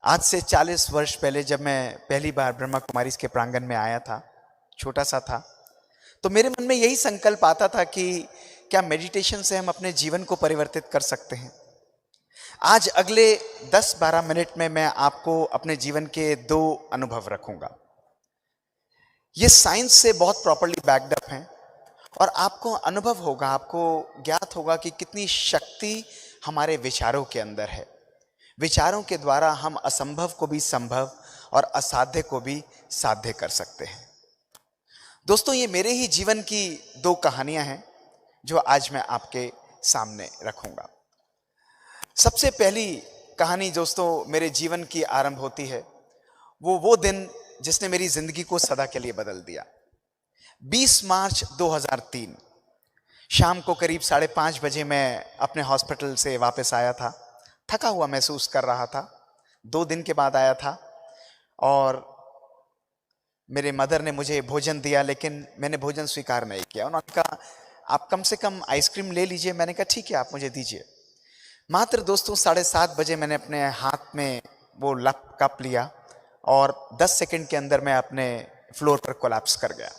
आज से 40 वर्ष पहले जब मैं पहली बार ब्रह्मा कुमारी के प्रांगण में आया था, छोटा सा था, तो मेरे मन में यही संकल्प आता था कि क्या मेडिटेशन से हम अपने जीवन को परिवर्तित कर सकते हैं। आज अगले 10-12 मिनट में मैं आपको अपने जीवन के 2 अनुभव रखूंगा। ये साइंस से बहुत प्रॉपर्ली बैक्ड अप हैं और आपको अनुभव होगा, आपको ज्ञात होगा कि कितनी शक्ति हमारे विचारों के अंदर है। विचारों के द्वारा हम असंभव को भी संभव और असाध्य को भी साध्य कर सकते हैं। दोस्तों, ये मेरे ही जीवन की 2 कहानियां हैं जो आज मैं आपके सामने रखूंगा। सबसे पहली कहानी दोस्तों मेरे जीवन की आरंभ होती है वो दिन जिसने मेरी जिंदगी को सदा के लिए बदल दिया। 20 मार्च 2003 शाम को करीब 5:30 बजे मैं अपने हॉस्पिटल से वापस आया था। थका हुआ महसूस कर रहा था। 2 दिन के बाद आया था और मेरे मदर ने मुझे भोजन दिया, लेकिन मैंने भोजन स्वीकार नहीं किया। उन्होंने कहा आप कम से कम आइसक्रीम ले लीजिए। मैंने कहा ठीक है, आप मुझे दीजिए। मात्र दोस्तों 7:30 बजे मैंने अपने हाथ में वो कप लिया और 10 सेकंड के अंदर मैं अपने फ्लोर पर कोलैप्स कर गया।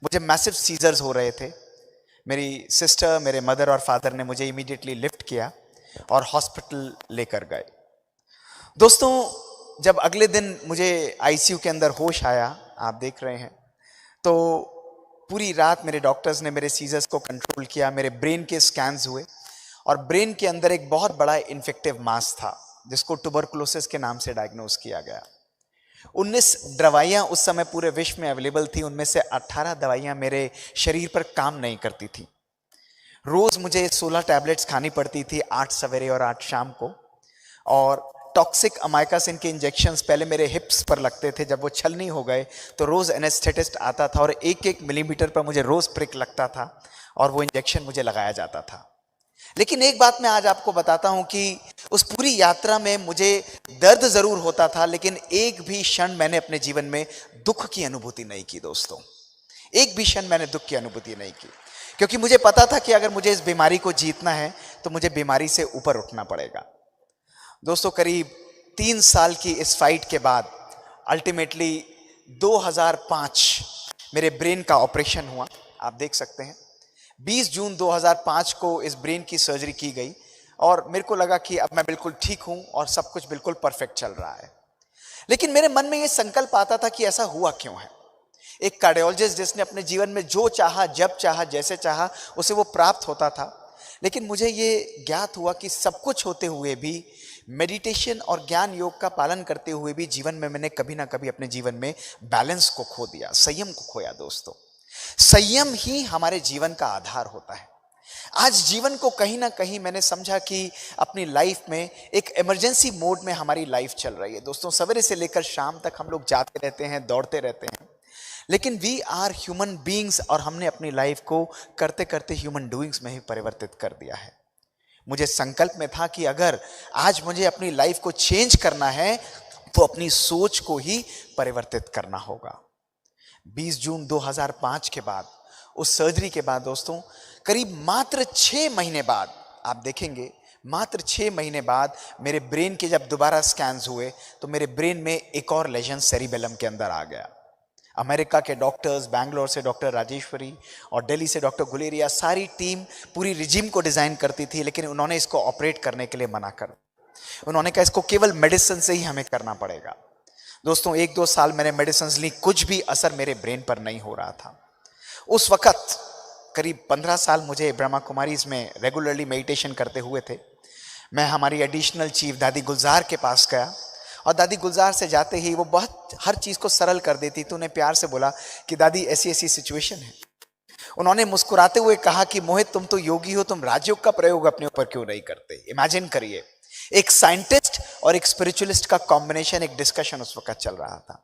मुझे मैसिव सीजर्स हो रहे थे। मेरी सिस्टर, मेरे मदर और फादर ने मुझे इमीडिएटली लिफ्ट किया और हॉस्पिटल लेकर गए। दोस्तों, जब अगले दिन मुझे आईसीयू के अंदर होश आया, आप देख रहे हैं, तो पूरी रात मेरे डॉक्टर्स ने मेरे सीजर्स को कंट्रोल किया। मेरे ब्रेन के स्कैन्स हुए और ब्रेन के अंदर एक बहुत बड़ा इन्फेक्टिव मास था जिसको ट्यूबरकुलोसिस के नाम से डायग्नोज किया गया। 19 दवाइयां उस समय पूरे विश्व में अवेलेबल थी। उनमें से 18 दवाइयां मेरे शरीर पर काम नहीं करती थी। रोज मुझे 16 टैबलेट्स खानी पड़ती थी, 8 सवेरे और 8 शाम को। और टॉक्सिक अमाइकासिन के इंजेक्शंस पहले मेरे हिप्स पर लगते थे। जब वो छलनी हो गए तो रोज एनेस्थेटिस्ट आता था और 1-1 मिलीमीटर पर मुझे रोज प्रिक लगता था और वो इंजेक्शन मुझे लगाया जाता था। लेकिन एक बात मैं आज आपको बताता हूं कि उस पूरी यात्रा में मुझे दर्द जरूर होता था, लेकिन एक भी क्षण मैंने अपने जीवन में दुख की अनुभूति नहीं की। दोस्तों, एक भी क्षण मैंने दुख की अनुभूति नहीं की, क्योंकि मुझे पता था कि अगर मुझे इस बीमारी को जीतना है तो मुझे बीमारी से ऊपर उठना पड़ेगा। दोस्तों, करीब 3 साल की इस फाइट के बाद अल्टीमेटली 2005 मेरे ब्रेन का ऑपरेशन हुआ। आप देख सकते हैं 20 जून 2005 को इस ब्रेन की सर्जरी की गई और मेरे को लगा कि अब मैं बिल्कुल ठीक हूं और सब कुछ बिल्कुल परफेक्ट चल रहा है। लेकिन मेरे मन में यह संकल्प आता था कि ऐसा हुआ क्यों है। एक कार्डियोलॉजिस्ट जिसने अपने जीवन में जो चाहा, जब चाहा, जैसे चाहा, उसे वो प्राप्त होता था। लेकिन मुझे ये ज्ञात हुआ कि सब कुछ होते हुए भी, मेडिटेशन और ज्ञान योग का पालन करते हुए भी जीवन में मैंने कभी ना कभी अपने जीवन में बैलेंस को खो दिया, संयम को खोया। दोस्तों, संयम ही हमारे जीवन का आधार होता है। आज जीवन को कहीं ना कहीं मैंने समझा कि अपनी लाइफ में एक इमरजेंसी मोड में हमारी लाइफ चल रही है। दोस्तों, सवेरे से लेकर शाम तक हम लोग जाते रहते हैं, दौड़ते रहते हैं, लेकिन वी आर ह्यूमन बीइंग्स और हमने अपनी लाइफ को करते करते ह्यूमन डूइंग्स में ही परिवर्तित कर दिया है। मुझे संकल्प में था कि अगर आज मुझे अपनी लाइफ को चेंज करना है तो अपनी सोच को ही परिवर्तित करना होगा। 20 जून 2005 के बाद, उस सर्जरी के बाद दोस्तों, करीब मात्र 6 महीने बाद, आप देखेंगे मात्र 6 महीने बाद मेरे ब्रेन के जब दोबारा स्कैन्स हुए तो मेरे ब्रेन में एक और लेजन सेरिबेलम के अंदर आ गया। अमेरिका के डॉक्टर्स, बैंगलोर से डॉक्टर राजेश्वरी और दिल्ली से डॉक्टर गुलेरिया, सारी टीम पूरी रिजिम को डिजाइन करती थी, लेकिन उन्होंने इसको ऑपरेट करने के लिए मना कर। उन्होंने कहा इसको केवल मेडिसिन से ही हमें करना पड़ेगा। दोस्तों, 1-2 साल मैंने मेडिसिन ली, कुछ भी असर मेरे ब्रेन पर नहीं हो रहा था। उस वक्त करीब 15 साल मुझे ब्रह्मा कुमारीज में रेगुलरली मेडिटेशन करते हुए थे। मैं हमारी एडिशनल चीफ दादी गुलजार के पास गया और दादी गुलजार से जाते ही वो बहुत हर चीज को सरल कर देती। तो उन्हें प्यार से बोला कि दादी ऐसी ऐसी सिचुएशन है। उन्होंने मुस्कुराते हुए कहा कि मोहित, तुम तो योगी हो, तुम राजयोग का प्रयोग अपने ऊपर क्यों नहीं करते। इमेजिन करिए, एक साइंटिस्ट और एक स्पिरिचुअलिस्ट का कॉम्बिनेशन, एक डिस्कशन उस वक्त चल रहा था।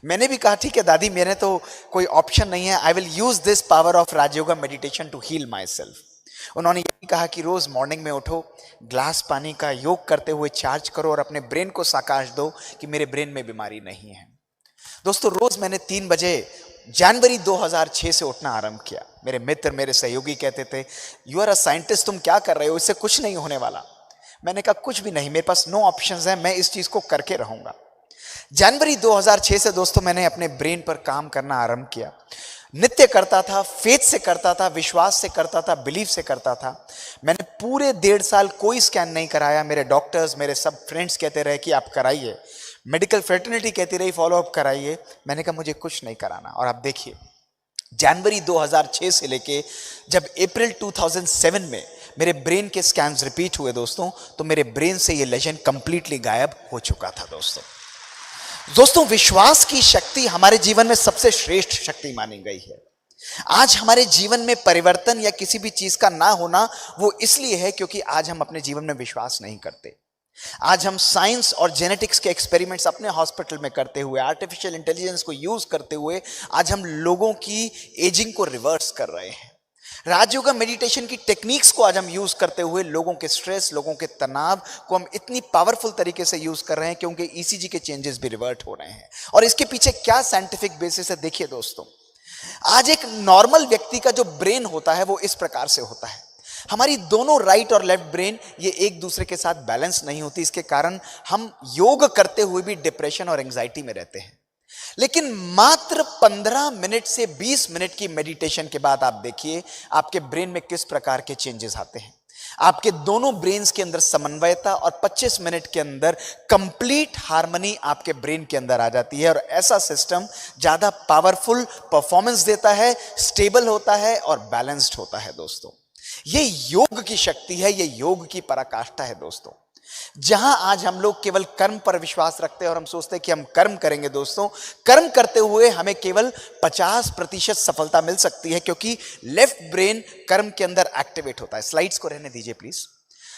मैंने भी कहा ठीक है दादी, मेरे तो कोई ऑप्शन नहीं है, I will use this power of Rajyoga meditation to heal my self. उन्होंने ये कहा कि रोज मॉर्निंग में उठो, ग्लास पानी का योग करते हुए चार्ज करो और अपने ब्रेन को साकाश दो कि मेरे ब्रेन में बीमारी नहीं है। दोस्तों, रोज मैंने 3 बजे जनवरी 2006 से उठना आरंभ किया। मेरे मित्र, मेरे सहयोगी कहते थे यू आर अ साइंटिस्ट, तुम क्या कर रहे हो, इससे कुछ नहीं होने वाला। मैंने कहा कुछ भी नहीं, मेरे पास नो ऑप्शंस है, मैं इस चीज को करके रहूंगा। जनवरी 2006 से दोस्तों मैंने अपने ब्रेन पर काम करना आरंभ किया। नित्य करता था, फेथ से करता था, विश्वास से करता था, बिलीफ से करता था। मैंने पूरे 1.5 साल कोई स्कैन नहीं कराया। मेरे डॉक्टर्स, मेरे सब फ्रेंड्स कहते रहे कि आप कराइए, मेडिकल फ्रेटर्निटी कहती रही फॉलो अप कराइए। मैंने कहा मुझे कुछ नहीं कराना। और आप देखिए, जनवरी 2006 से लेके जब अप्रैल 2007 में मेरे ब्रेन के स्कैन्स रिपीट हुए दोस्तों, तो मेरे ब्रेन से ये लेजन कंप्लीटली गायब हो चुका था। दोस्तों विश्वास की शक्ति हमारे जीवन में सबसे श्रेष्ठ शक्ति मानी गई है। आज हमारे जीवन में परिवर्तन या किसी भी चीज का ना होना वो इसलिए है क्योंकि आज हम अपने जीवन में विश्वास नहीं करते। आज हम साइंस और जेनेटिक्स के एक्सपेरिमेंट्स अपने हॉस्पिटल में करते हुए, आर्टिफिशियल इंटेलिजेंस को यूज करते हुए आज हम लोगों की एजिंग को रिवर्स कर रहे हैं। राजयोग मेडिटेशन की टेक्निक्स को आज हम यूज करते हुए लोगों के स्ट्रेस, लोगों के तनाव को हम इतनी पावरफुल तरीके से यूज कर रहे हैं क्योंकि ईसीजी के चेंजेस भी रिवर्ट हो रहे हैं। और इसके पीछे क्या साइंटिफिक बेसिस है देखिए दोस्तों। आज एक नॉर्मल व्यक्ति का जो ब्रेन होता है वो इस प्रकार से होता है। हमारी दोनों राइट और लेफ्ट ब्रेन ये एक दूसरे के साथ बैलेंस नहीं होती। इसके कारण हम योग करते हुए भी डिप्रेशन और एंजाइटी में रहते हैं। लेकिन मात्र 15 मिनट से 20 मिनट की मेडिटेशन के बाद आप देखिए आपके ब्रेन में किस प्रकार के चेंजेस आते हैं। आपके दोनों ब्रेन्स के अंदर समन्वयता और 25 मिनट के अंदर कंप्लीट हार्मनी आपके ब्रेन के अंदर आ जाती है। और ऐसा सिस्टम ज्यादा पावरफुल परफॉर्मेंस देता है, स्टेबल होता है और बैलेंस्ड होता है। दोस्तों ये योग की शक्ति है, ये योग की पराकाष्ठा है। दोस्तों जहां आज हम लोग केवल कर्म पर विश्वास रखते हैं और हम सोचते हैं कि हम कर्म करेंगे, दोस्तों कर्म करते हुए हमें केवल 50% सफलता मिल सकती है क्योंकि लेफ्ट ब्रेन कर्म के अंदर एक्टिवेट होता है। स्लाइड्स को रहने दीजिए please,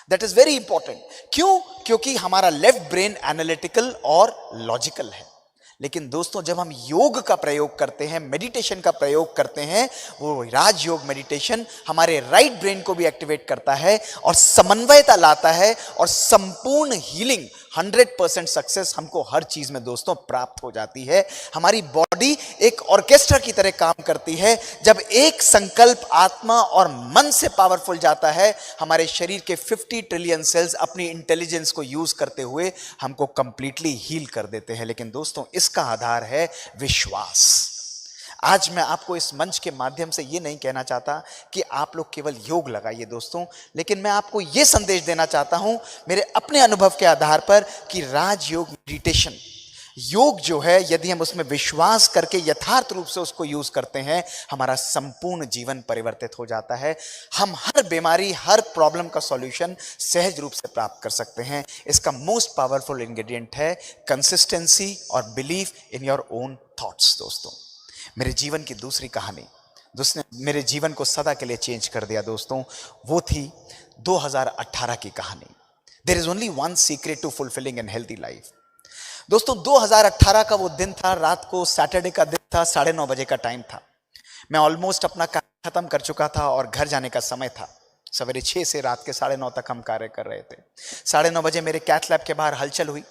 that is very important. क्यों? क्योंकि हमारा लेफ्ट ब्रेन एनालिटिकल और लॉजिकल है। लेकिन दोस्तों जब हम योग का प्रयोग करते हैं, मेडिटेशन का प्रयोग करते हैं, वो राजयोग मेडिटेशन हमारे राइट ब्रेन को भी एक्टिवेट करता है और समन्वयता लाता है और संपूर्ण हीलिंग 100% सक्सेस हमको हर चीज में दोस्तों प्राप्त हो जाती है। हमारी बॉडी एक ऑर्केस्ट्रा की तरह काम करती है। जब एक संकल्प आत्मा और मन से पावरफुल जाता है, हमारे शरीर के 50 ट्रिलियन सेल्स अपनी इंटेलिजेंस को यूज करते हुए हमको कंप्लीटली हील कर देते हैं। लेकिन दोस्तों इसका आधार है विश्वास। आज मैं आपको इस मंच के माध्यम से ये नहीं कहना चाहता कि आप लोग केवल योग लगाइए दोस्तों, लेकिन मैं आपको ये संदेश देना चाहता हूं मेरे अपने अनुभव के आधार पर कि राजयोग मेडिटेशन, योग जो है, यदि हम उसमें विश्वास करके यथार्थ रूप से उसको यूज करते हैं, हमारा संपूर्ण जीवन परिवर्तित हो जाता है। हम हर बीमारी, हर प्रॉब्लम का सॉल्यूशन सहज रूप से प्राप्त कर सकते हैं। इसका मोस्ट पावरफुल इंग्रेडिएंट है कंसिस्टेंसी और belief in your own thoughts. दोस्तों मेरे जीवन की दूसरी कहानी जिसने मेरे जीवन को सदा के लिए चेंज कर दिया दोस्तों, वो थी 2018 की कहानी। There is only one secret to fulfilling an healthy life. दोस्तों 2018 का वो दिन था, रात को सैटरडे का दिन था, 9:30 बजे का टाइम था। मैं ऑलमोस्ट अपना कार्य खत्म कर चुका था और घर जाने का समय था। सवेरे 6 से रात के 9:30 तक हम कार्य कर रहे थे। 9:30 बजे मेरे कैथ लैब के बाहर हलचल हुई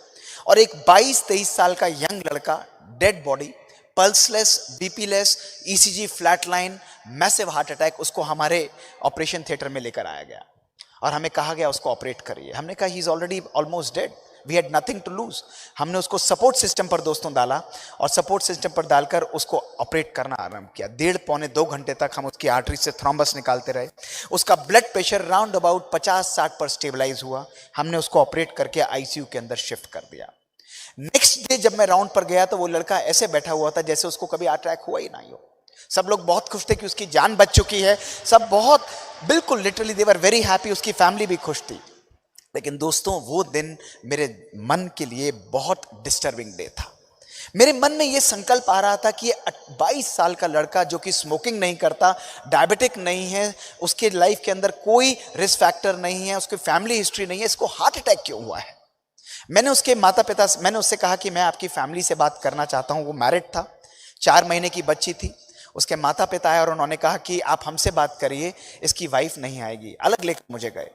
और एक 22-23 साल का यंग लड़का, dead body, pulseless, BPless, ECG flatline, massive heart attack, उसको हमारे ऑपरेशन थिएटर में लेकर आया गया और हमें कहा गया उसको ऑपरेट करिए। हमने कहा he is already almost dead, we had nothing to lose. हमने उसको सपोर्ट सिस्टम पर दोस्तों डाला और सपोर्ट सिस्टम पर डालकर उसको ऑपरेट करना आरंभ किया। 1.5-2 घंटे तक हम उसकी आर्टरी से थ्रोम्बस निकालते रहे। उसका ब्लड प्रेशर राउंड अबाउट 50-60 पर स्टेबलाइज हुआ। हमने उसको ऑपरेट करके आईसीयू के अंदर शिफ्ट कर दिया। नेक्स्ट डे जब मैं राउंड पर गया तो वो लड़का ऐसे बैठा हुआ था जैसे उसको कभी अटैक हुआ ही नहीं हो। सब लोग बहुत खुश थे कि उसकी जान बच चुकी है। सब बहुत बिल्कुल literally they were very happy. उसकी फैमिली भी खुश थी। लेकिन दोस्तों वो दिन मेरे मन के लिए बहुत डिस्टर्बिंग डे था। मेरे मन में ये संकल्प आ रहा था कि 22 साल का लड़का जो कि स्मोकिंग नहीं करता, डायबिटिक नहीं है, उसके लाइफ के अंदर कोई रिस्क फैक्टर नहीं है, उसकी फैमिली हिस्ट्री नहीं है, इसको हार्ट अटैक क्यों हुआ है। मैंने उसके माता पिता, मैंने उससे कहा कि मैं आपकी फैमिली से बात करना चाहता हूं। वो मैरिड था, 4 महीने की बच्ची थी। उसके माता पिता आए और उन्होंने कहा कि आप हमसे बात करिए, इसकी वाइफ नहीं आएगी। अलग लेकर मुझे गए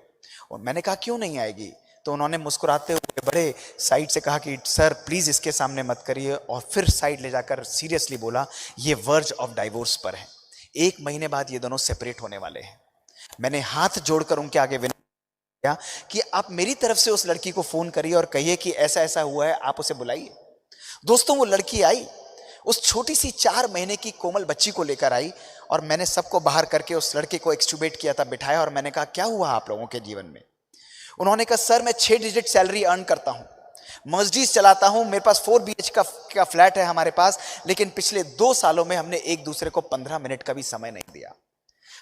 और मैंने कहा क्यों नहीं आएगी, तो उन्होंने मुस्कुराते हुए बड़े साइड से कहा कि सर प्लीज इसके सामने मत करिए, और फिर साइड ले जाकर सीरियसली बोला ये वर्ज ऑफ डाइवोर्स पर है, 1 महीने बाद ये दोनों सेपरेट होने वाले हैं। मैंने हाथ जोड़कर उनके आगे क्या कि आप मेरी तरफ से उस लड़की को फोन करिए और कहिए कि ऐसा ऐसा हुआ है, आप उसे बुलाइए। दोस्तों वो लड़की आई, उस छोटी सी 4 महीने की कोमल बच्ची को लेकर आई और मैंने सबको बाहर करके उस लड़के को एक्सट्यूबेट किया था, बिठाया और मैंने कहा क्या हुआ आप लोगों के जीवन में। उन्होंने कहा सर मैं 6 डिजिट सैलरी अर्न करता हूं, मर्सिडीज चलाता हूं, मेरे पास 4 BH का फ्लैट है हमारे पास, लेकिन पिछले 2 सालों में हमने एक दूसरे को 15 मिनट का भी समय नहीं दिया।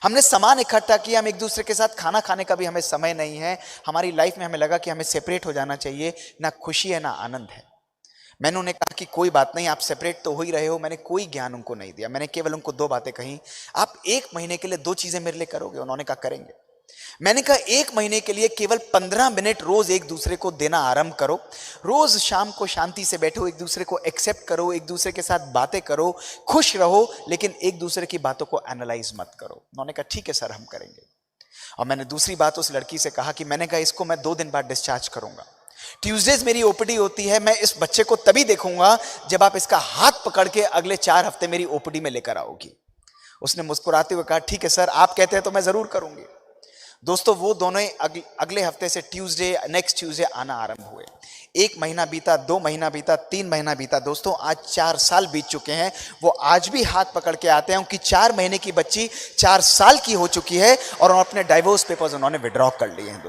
हमने सामान इकट्ठा किया, हम एक दूसरे के साथ खाना खाने का भी हमें समय नहीं है। हमारी लाइफ में हमें लगा कि हमें सेपरेट हो जाना चाहिए, ना खुशी है ना आनंद है। मैंने उन्हें कहा कि कोई बात नहीं, आप सेपरेट तो हो ही रहे हो। मैंने कोई ज्ञान उनको नहीं दिया, मैंने केवल उनको 2 बातें कही, आप 1 महीने के लिए 2 चीजें मेरे लिए करोगे? उन्होंने कहा करेंगे। मैंने कहा 1 महीने के लिए केवल 15 मिनट रोज एक दूसरे को देना आरंभ करो। रोज शाम को शांति से बैठो, एक दूसरे को एक्सेप्ट करो, एक दूसरे के साथ बातें करो, खुश रहो, लेकिन एक दूसरे की बातों को एनालाइज मत करो। उन्होंने कहा ठीक है सर हम करेंगे। और मैंने दूसरी बात उस लड़की से कहा कि मैंने कहा इसको मैं 2 दिन बाद डिस्चार्ज करूंगा, ट्यूसडेज मेरी ओपीडी होती है, मैं इस बच्चे को तभी देखूंगा जब आप इसका हाथ पकड़ के अगले 4 हफ्ते मेरी ओपीडी में लेकर आओगी। उसने मुस्कुराते हुए कहा ठीक है सर, आप कहते हैं तो मैं जरूर करूंगी। दोस्तों वो दोनों अगले हफ्ते से नेक्स्ट ट्यूसडे आना आरंभ हुए। 1 महीना बीता, 2 महीना बीता, 3 महीना बीता। दोस्तों आज 4 साल बीत चुके हैं। वो आज भी हाथ पकड़ के आते हैं। उनकी 4 महीने की बच्ची 4 साल की हो चुकी है और अपने डाइवोर्स पेपर्स उन्होंने विड्रॉ कर लिए हैं।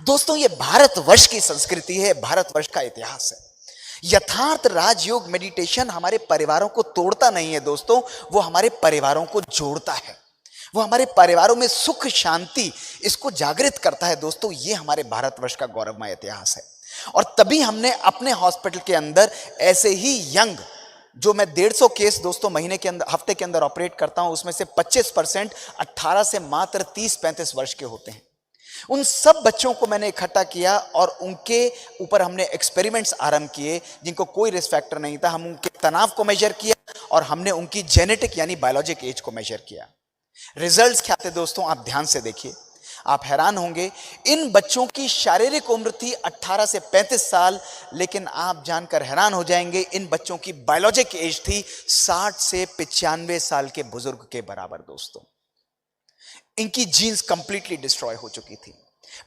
दोस्तों ये भारतवर्ष की संस्कृति है, भारतवर्ष का इतिहास है। यथार्थ राजयोग मेडिटेशन हमारे परिवारों को तोड़ता नहीं है दोस्तों, वो हमारे परिवारों को जोड़ता है। वो हमारे परिवारों में सुख शांति इसको जागृत करता है। दोस्तों ये हमारे भारतवर्ष का गौरवमय इतिहास है। और तभी हमने अपने हॉस्पिटल के अंदर ऐसे ही यंग, जो मैं 150 केस दोस्तों हफ्ते के अंदर ऑपरेट करता हूं, उसमें से 25% 18 से मात्र 30-35 वर्ष के होते हैं। उन सब बच्चों को मैंने इकट्ठा किया और उनके ऊपर हमने एक्सपेरिमेंट्स आरंभ किए जिनको कोई रिस्क फैक्टर नहीं था। हम उनके तनाव को मेजर किया और हमने उनकी जेनेटिक यानी बायोलॉजिक एज को मेजर किया। रिजल्ट्स क्या थे दोस्तों, आप ध्यान से देखिए, आप हैरान होंगे। इन बच्चों की शारीरिक उम्र थी 18 से 35 साल, लेकिन आप जानकर हैरान हो जाएंगे इन बच्चों की बायोलॉजिक एज थी 60 से 95 साल के बुजुर्ग के बराबर। दोस्तों इनकी जीन्स कंप्लीटली डिस्ट्रॉय हो चुकी थी।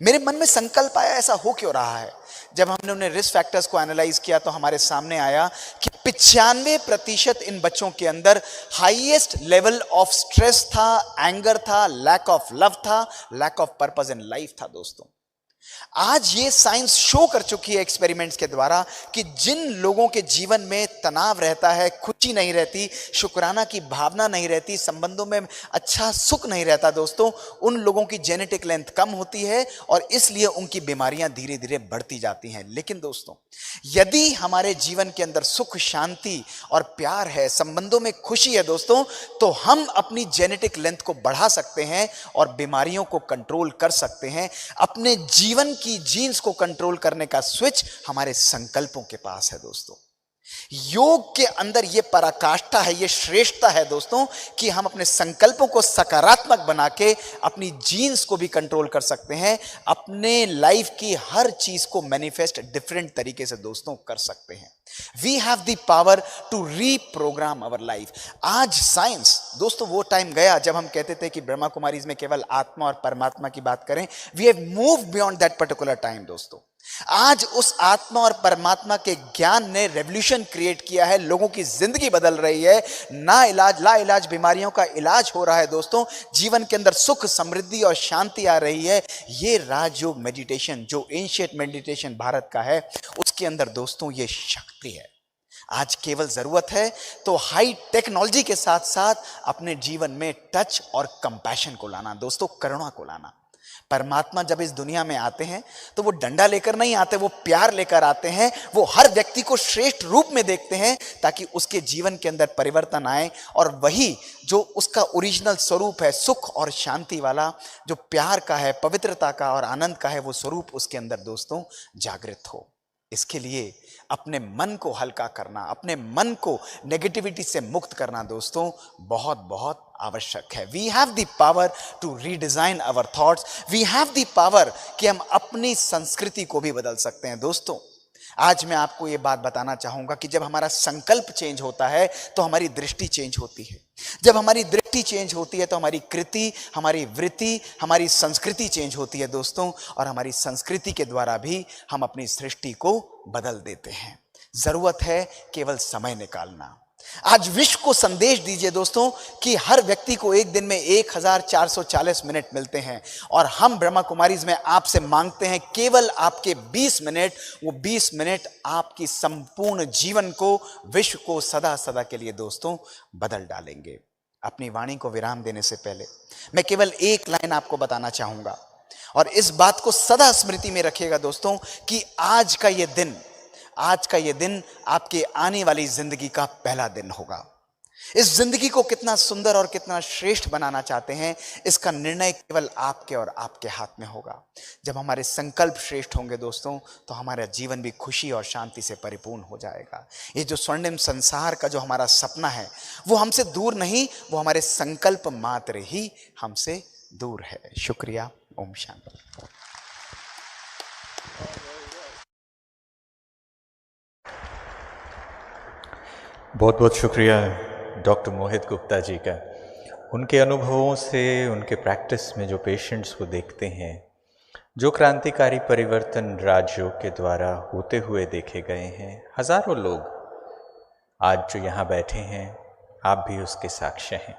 मेरे मन में संकल्प आया ऐसा हो क्यों रहा है। जब हमने उन्हें रिस्क फैक्टर्स को एनालाइज किया तो हमारे सामने आया कि 95% इन बच्चों के अंदर हाईएस्ट लेवल ऑफ स्ट्रेस था, एंगर था, लैक ऑफ लव था, lack of purpose in life था। दोस्तों आज ये साइंस शो कर चुकी है एक्सपेरिमेंट्स के द्वारा कि जिन लोगों के जीवन में तनाव रहता है, खुशी नहीं रहती, शुक्राना की भावना नहीं रहती, संबंधों में अच्छा सुख नहीं रहता, दोस्तों उन लोगों की जेनेटिक लेंथ कम होती है और इसलिए उनकी बीमारियां धीरे धीरे बढ़ती जाती हैं। लेकिन दोस्तों यदि हमारे जीवन के अंदर सुख शांति और प्यार है, संबंधों में खुशी है दोस्तों, तो हम अपनी जेनेटिक लेंथ को बढ़ा सकते हैं और बीमारियों को कंट्रोल कर सकते हैं। अपने जीवन की जीन्स को कंट्रोल करने का स्विच हमारे संकल्पों के पास है। दोस्तों योग के अंदर यह पराकाष्ठा है, यह श्रेष्ठता है दोस्तों कि हम अपने संकल्पों को सकारात्मक बना के अपनी जीन्स को भी कंट्रोल कर सकते हैं, अपने लाइफ की हर चीज को मैनिफेस्ट डिफरेंट तरीके से दोस्तों कर सकते हैं। We have the power to reprogram our life. आज साइंस दोस्तों, वो टाइम गया जब हम कहते थे कि ब्रह्मा कुमारीज में केवल आत्मा और परमात्मा की बात करें। We have moved beyond that particular time. दोस्तों आज उस आत्मा और परमात्मा के ज्ञान ने रेवोल्यूशन क्रिएट किया है, लोगों की जिंदगी बदल रही है, ला इलाज बीमारियों का इलाज हो रहा है। दोस्तों जीवन के अंदर सुख समृद्धि और शांति आ रही है। ये राजयोग मेडिटेशन जो एंशिएंट मेडिटेशन भारत का है, उसके अंदर दोस्तों ये शक्ति है। आज केवल जरूरत है तो हाई टेक्नोलॉजी के साथ साथ अपने जीवन में टच और कंपैशन को लाना, दोस्तों करुणा को लाना। परमात्मा जब इस दुनिया में आते हैं तो वो डंडा लेकर नहीं आते, वो प्यार लेकर आते हैं। वो हर व्यक्ति को श्रेष्ठ रूप में देखते हैं ताकि उसके जीवन के अंदर परिवर्तन आए और वही जो उसका ओरिजिनल स्वरूप है, सुख और शांति वाला, जो प्यार का है, पवित्रता का और आनंद का है, वो स्वरूप उसके अंदर दोस्तों जागृत हो। इसके लिए अपने मन को हल्का करना, अपने मन को नेगेटिविटी से मुक्त करना दोस्तों बहुत बहुत आवश्यक है। We have the power to redesign our thoughts. We have the power कि हम अपनी संस्कृति को भी बदल सकते हैं। दोस्तों आज मैं आपको ये बात बताना चाहूंगा कि जब हमारा संकल्प चेंज होता है तो हमारी दृष्टि चेंज होती है। जब हमारी दृष्टि चेंज होती है तो हमारी कृति, हमारी वृत्ति, हमारी संस्कृति चेंज होती है दोस्तों, और हमारी संस्कृति के द्वारा भी हम अपनी सृष्टि को बदल देते हैं। जरूरत है केवल समय निकालना। आज विश्व को संदेश दीजिए दोस्तों कि हर व्यक्ति को एक दिन में 1440 मिनट मिलते हैं, और हम ब्रह्मा कुमारीज में आपसे मांगते हैं केवल आपके 20 मिनट, वो 20 मिनट आपकी संपूर्ण जीवन को, विश्व को सदा सदा के लिए दोस्तों बदल डालेंगे। अपनी वाणी को विराम देने से पहले मैं केवल एक लाइन आपको बताना चाहूंगा, और इस बात को सदा स्मृति में रखिएगा दोस्तों कि आज का ये दिन आपके आने वाली जिंदगी का पहला दिन होगा। इस जिंदगी को कितना सुंदर और कितना श्रेष्ठ बनाना चाहते हैं, इसका निर्णय केवल आपके और आपके हाथ में होगा। जब हमारे संकल्प श्रेष्ठ होंगे दोस्तों, तो हमारा जीवन भी खुशी और शांति से परिपूर्ण हो जाएगा। ये जो स्वर्णिम संसार का जो हमारा सपना है, वो हमसे दूर नहीं, वो हमारे संकल्प मात्र ही हमसे दूर है। शुक्रिया। ओम शांति। बहुत बहुत शुक्रिया डॉक्टर मोहित गुप्ता जी का। उनके अनुभवों से, उनके प्रैक्टिस में जो पेशेंट्स को देखते हैं, जो क्रांतिकारी परिवर्तन राजयोग के द्वारा होते हुए देखे गए हैं, हजारों लोग आज जो यहाँ बैठे हैं, आप भी उसके साक्ष्य हैं।